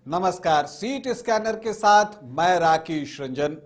नमस्कार, seat scanner के साथ मैं राकेश रंजन।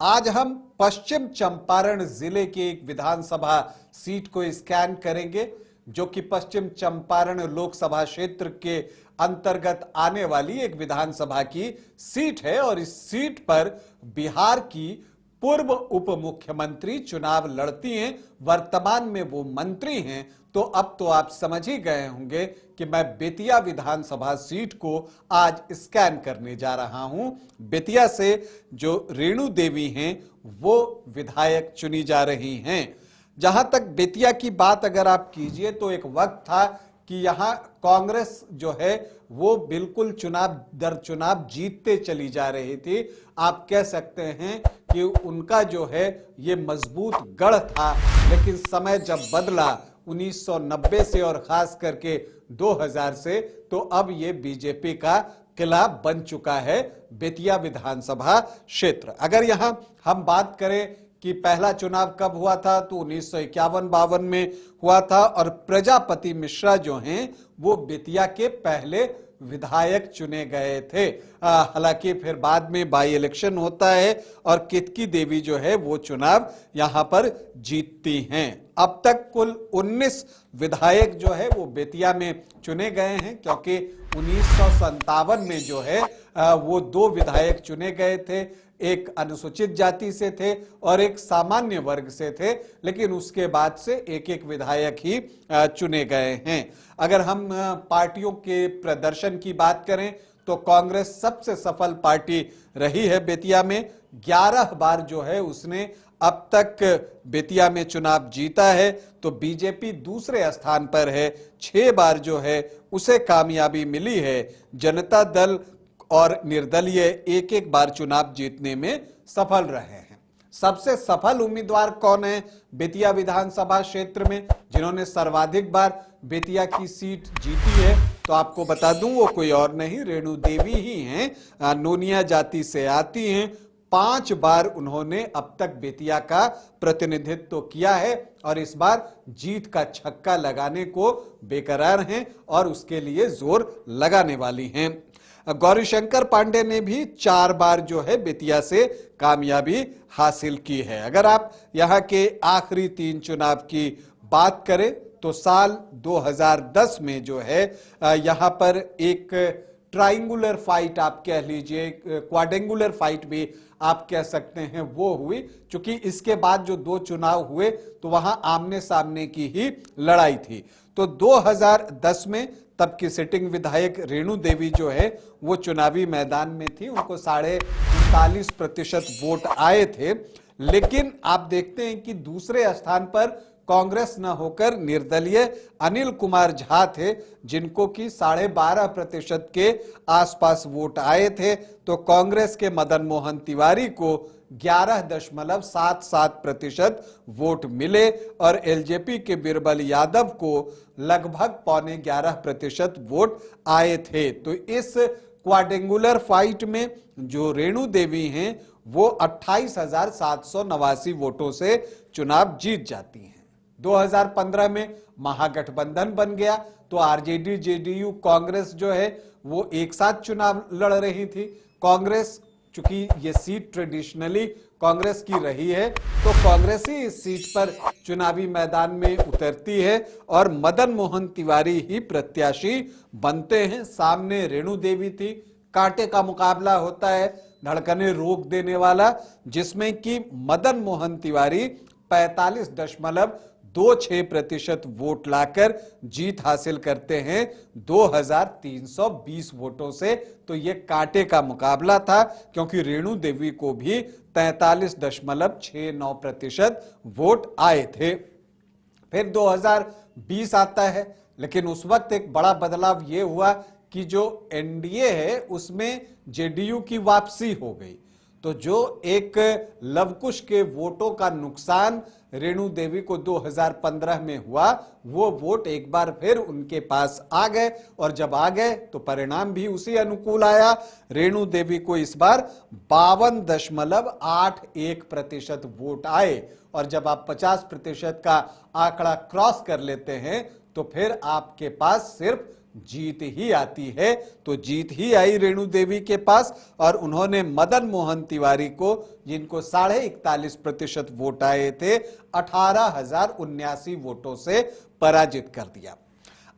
आज हम पश्चिम चंपारण जिले के एक विधानसभा सीट को स्कैन करेंगे, जो कि पश्चिम चंपारण लोकसभा क्षेत्र के अंतर्गत आने वाली एक विधानसभा की सीट है। और इस सीट पर बिहार की पूर्व उप मुख्यमंत्री चुनाव लड़ती हैं, वर्तमान में वो मंत्री हैं। तो अब तो आप समझ ही गए होंगे कि मैं बेतिया विधानसभा सीट को आज स्कैन करने जा रहा हूं। बेतिया से जो रेणु देवी हैं वो विधायक चुनी जा रही हैं। जहां तक बेतिया की बात अगर आप कीजिए तो एक वक्त था कि यहां कांग्रेस जो है वो बिल्कुल चुनाव दर चुनाव जीतते चली जा रही थी। आप कह सकते हैं कि उनका जो है ये मजबूत गढ़ था, लेकिन समय जब बदला 1990 से और खास करके 2000 से, तो अब ये बीजेपी का किला बन चुका है बेतिया विधानसभा क्षेत्र। अगर यहां हम बात करें कि पहला चुनाव कब हुआ था, तो 1951-52 में हुआ था। और प्रजापति मिश्रा जो हैं वो बेतिया के पहले विधायक चुने गए थे। हालांकि फिर बाद में बाई इलेक्शन होता है और केतकी देवी जो है वो चुनाव यहां पर जीतती हैं। अब तक कुल 19 विधायक जो है वो बेतिया में चुने गए हैं, क्योंकि 1957 में जो है वो 2 विधायक चुने गए थे। एक अनुसूचित जाति से थे और एक सामान्य वर्ग से थे, लेकिन उसके बाद से एक एक विधायक ही चुने गए हैं। अगर हम पार्टियों के प्रदर्शन की बात करें तो कांग्रेस सबसे सफल पार्टी रही है बेतिया में। 11 बार जो है उसने अब तक बेतिया में चुनाव जीता है, तो बीजेपी दूसरे स्थान पर है। 6 बार जो है उसे कामयाबी मिली है। जनता दल और निर्दलीय एक एक बार चुनाव जीतने में सफल रहे हैं। सबसे सफल उम्मीदवार कौन है बेतिया विधानसभा क्षेत्र में, जिन्होंने सर्वाधिक बार बेतिया की सीट जीती है? तो आपको बता दूं वो कोई और नहीं, रेणु देवी ही हैं। नोनिया जाति से आती हैं। 5 बार उन्होंने अब तक बेतिया का प्रतिनिधित्व किया है और इस बार जीत का छक्का लगाने को बेकरार हैं और उसके लिए जोर लगाने वाली हैं। गौरीशंकर पांडे ने भी 4 बार जो है बेतिया से कामयाबी हासिल की है। अगर आप यहां के आखिरी 3 चुनाव की बात करें तो साल 2010 में जो है यहां पर एक ट्राइंगुलर फाइट आप कह लीजिए, क्वाड्रेंगुलर फाइट भी आप कह सकते हैं, वो हुई। क्योंकि इसके बाद जो 2 चुनाव हुए तो वहां आमने सामने की ही लड़ाई थी। तो 2010 में तब की सिटिंग विधायक रेणु देवी जो है वो चुनावी मैदान में थी। उनको 39.5% वोट आए थे। लेकिन आप देखते हैं कि दूसरे स्थान पर कांग्रेस न होकर निर्दलीय अनिल कुमार झा थे, जिनको कि 12.5% के आसपास वोट आए थे। तो कांग्रेस के मदन मोहन तिवारी को 11.77% वोट मिले और एलजेपी के बिरबल यादव को लगभग 11.25% वोट आए थे। तो इस क्वाड्रेंगुलर फाइट में जो रेणु देवी हैं वो 28,789 वोटों से चुनाव जीत जाती हैं। 2015 में महागठबंधन बन गया तो आरजेडी जेडीयू कांग्रेस जो है वो एक साथ चुनाव लड़ रही थी। कांग्रेस, चूंकि ये सीट ट्रेडिशनली कांग्रेस की रही है, तो कांग्रेस ही इस सीट पर चुनावी मैदान में उतरती है और मदन मोहन तिवारी ही प्रत्याशी बनते हैं। सामने रेणु देवी थी। कांटे का मुकाबला होता है, धड़कनें रोक देने वाला, जिसमें कि मदन मोहन तिवारी 45.26% वोट लाकर जीत हासिल करते हैं 2320 वोटों से। तो यह कांटे का मुकाबला था, क्योंकि रेणु देवी को भी 43.69% वोट आए थे। फिर 2020 आता है, लेकिन उस वक्त एक बड़ा बदलाव यह हुआ कि जो एनडीए है उसमें जेडीयू की वापसी हो गई। तो जो एक लवकुश के वोटों का नुकसान रेणु देवी को 2015 में हुआ, वो वोट एक बार फिर उनके पास आ गए और जब आ गए तो परिणाम भी उसी अनुकूल आया। रेणु देवी को इस बार 52.81% वोट आए और जब आप 50% का आंकड़ा क्रॉस कर लेते हैं तो फिर आपके पास सिर्फ जीत ही आती है। तो जीत ही आई रेणु देवी के पास और उन्होंने मदन मोहन तिवारी को, जिनको 41.5% वोट आए थे, 18,079 वोटों से पराजित कर दिया।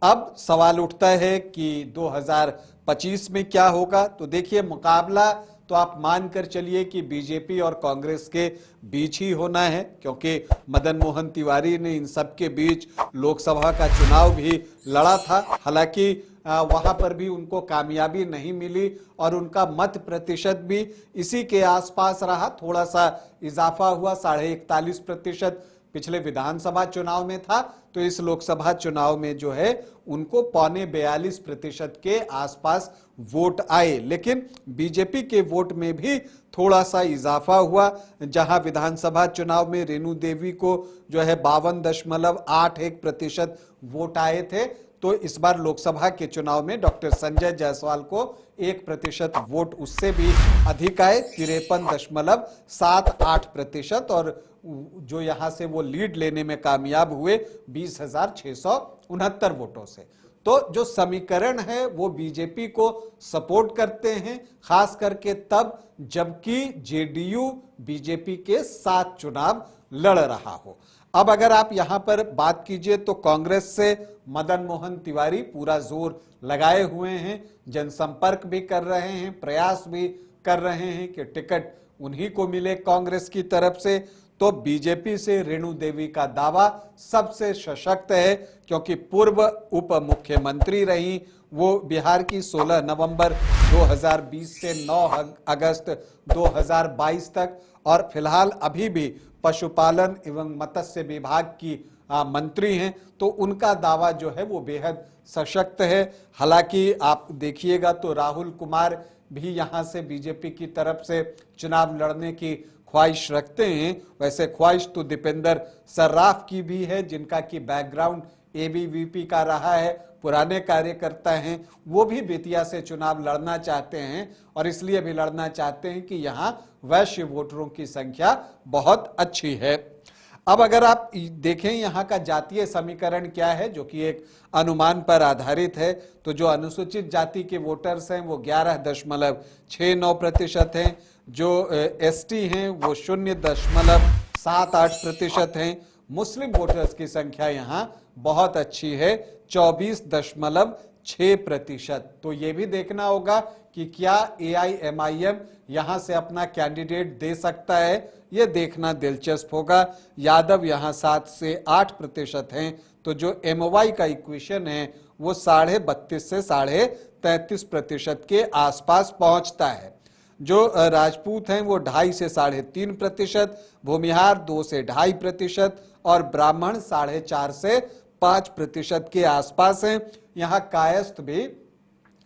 अब सवाल उठता है कि 2025 में क्या होगा। तो देखिए, मुकाबला तो आप मानकर चलिए कि बीजेपी और कांग्रेस के बीच ही होना है, क्योंकि मदन मोहन तिवारी ने इन सब के बीच लोकसभा का चुनाव भी लड़ा था। हालांकि वहां पर भी उनको कामयाबी नहीं मिली और उनका मत प्रतिशत भी इसी के आसपास रहा, थोड़ा सा इजाफा हुआ, 41.5% पिछले विधानसभा चुनाव में था। तो इस लोकसभा चुनाव में जो है उनको 42.25% के आसपास वोट आए। लेकिन बीजेपी के वोट में भी थोड़ा सा इजाफा हुआ, जहां विधानसभा चुनाव में रेणु देवी को जो है 52.81% वोट आए थे, तो इस बार लोकसभा के चुनाव में डॉक्टर संजय जायसवाल को 1% वोट उससे भी अधिक आए, 53.78%, और जो यहां से वो लीड लेने में कामयाब हुए 20,669 वोटों से। तो जो समीकरण है वो बीजेपी को सपोर्ट करते हैं, खास करके तब जबकि जेडीयू बीजेपी के साथ चुनाव लड़ रहा हो। अब अगर आप यहां पर बात कीजिए तो कांग्रेस से मदन मोहन तिवारी पूरा जोर लगाए हुए हैं, जनसंपर्क भी कर रहे हैं, प्रयास भी कर रहे हैं कि टिकट उन्हीं को मिले कांग्रेस की तरफ से। तो बीजेपी से रेणु देवी का दावा सबसे सशक्त है, क्योंकि पूर्व उप मुख्यमंत्री रही वो बिहार की 16 नवंबर 2020 से 9 अगस्त 2022 तक, और फिलहाल अभी भी पशुपालन एवं मत्स्य विभाग की मंत्री हैं। तो उनका दावा जो है वो बेहद सशक्त है। हालांकि आप देखिएगा तो राहुल कुमार भी यहां से बीजेपी की तरफ से चुनाव लड़ने की ख्वाहिश रखते हैं। वैसे ख्वाहिश तो दीपेंद्र सर्राफ की भी है, जिनका की बैकग्राउंड एबीवीपी का रहा है, पुराने कार्यकर्ता हैं, वो भी बेतिया से चुनाव लड़ना चाहते हैं, और इसलिए भी लड़ना चाहते हैं कि यहाँ वैश्य वोटरों की संख्या बहुत अच्छी है। अब अगर आप देखें यहाँ का जातीय समीकरण क्या है, जो कि एक अनुमान पर आधारित है, तो जो अनुसूचित जाति के वोटर्स हैं वो 11.69% हैं, जो एसटी हैं वो 0.78% हैं। मुस्लिम वोटर्स की संख्या यहाँ बहुत अच्छी है, 24.6%। तो ये भी देखना होगा कि क्या AIMIM यहां से अपना कैंडिडेट दे सकता है, ये देखना दिलचस्प होगा। यादव यहां 7 से 8% हैं, तो जो MY का इक्वेशन है वो 32.5 से 33.5% के आसपास पहुंचता है। जो राजपूत हैं वो 2.5 से 3.5%, भूमिहार 2 से 2.5% और ब्राह्मण 4.5 से 5% के आसपास हैं। यहाँ कायस्थ भी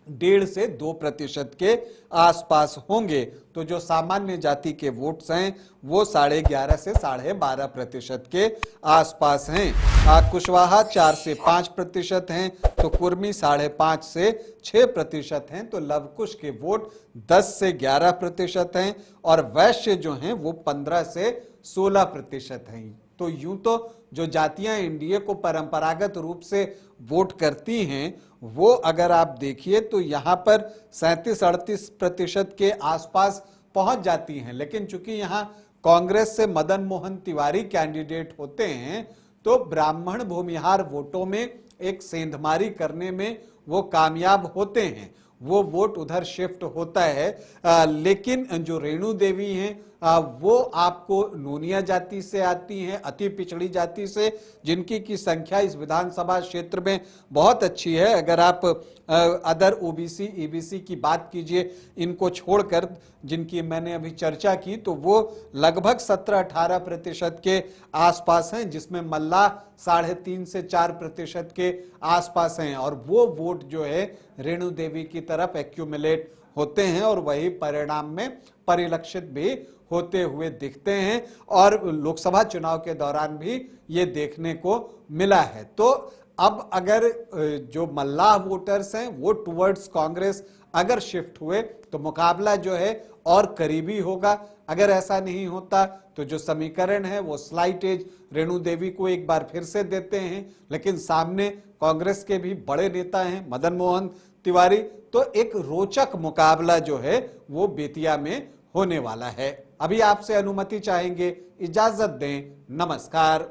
1.5 से 2% के आसपास होंगे। तो जो सामान्य जाति के वोट्स हैं वो 11.5 से 12.5% के आसपास हैं। कुशवाहा 4 से 5% हैं, तो कुर्मी 5.5 से 6% हैं, तो लवकुश के वोट 10 से 11% हैं, और वैश्य जो हैं वो 15 से 16% हैं। तो यूं तो जो जातियां एनडीए को परंपरागत रूप से वोट करती हैं वो अगर आप देखिए तो यहां पर 37-38% के आसपास पहुंच जाती हैं। लेकिन चूंकि यहां कांग्रेस से मदन मोहन तिवारी कैंडिडेट होते हैं तो ब्राह्मण भूमिहार वोटों में एक सेंधमारी करने में वो कामयाब होते हैं, वो वोट उधर शिफ्ट होता है। लेकिन जो रेणु देवी हैं वो आपको नोनिया जाति से आती हैं, अति पिछड़ी जाति से, जिनकी की संख्या इस विधानसभा क्षेत्र में बहुत अच्छी है। अगर आप अदर ओबीसी ईबीसी की बात कीजिए, इनको छोड़कर जिनकी मैंने अभी चर्चा की, तो वो लगभग 17-18% के आसपास हैं, जिसमें मल्लाह 3.5 से 4% के आसपास हैं, और वो वोट जो है रेणु देवी की तरफ एक्यूमुलेट होते हैं और वही परिणाम में परिलक्षित भी होते हुए दिखते हैं, और लोकसभा चुनाव के दौरान भी ये देखने को मिला है। तो अब अगर जो मल्लाह वोटर्स हैं वो टुवर्ड्स कांग्रेस अगर शिफ्ट हुए तो मुकाबला जो है और करीबी होगा। अगर ऐसा नहीं होता तो जो समीकरण है वो स्लाइट एज रेणु देवी को एक बार फिर से देते हैं, लेकिन सामने कांग्रेस के भी बड़े नेता हैं मदन मोहन तिवारी, तो एक रोचक मुकाबला जो है वो बेतिया में होने वाला है। अभी आपसे अनुमति चाहेंगे, इजाजत दें, नमस्कार।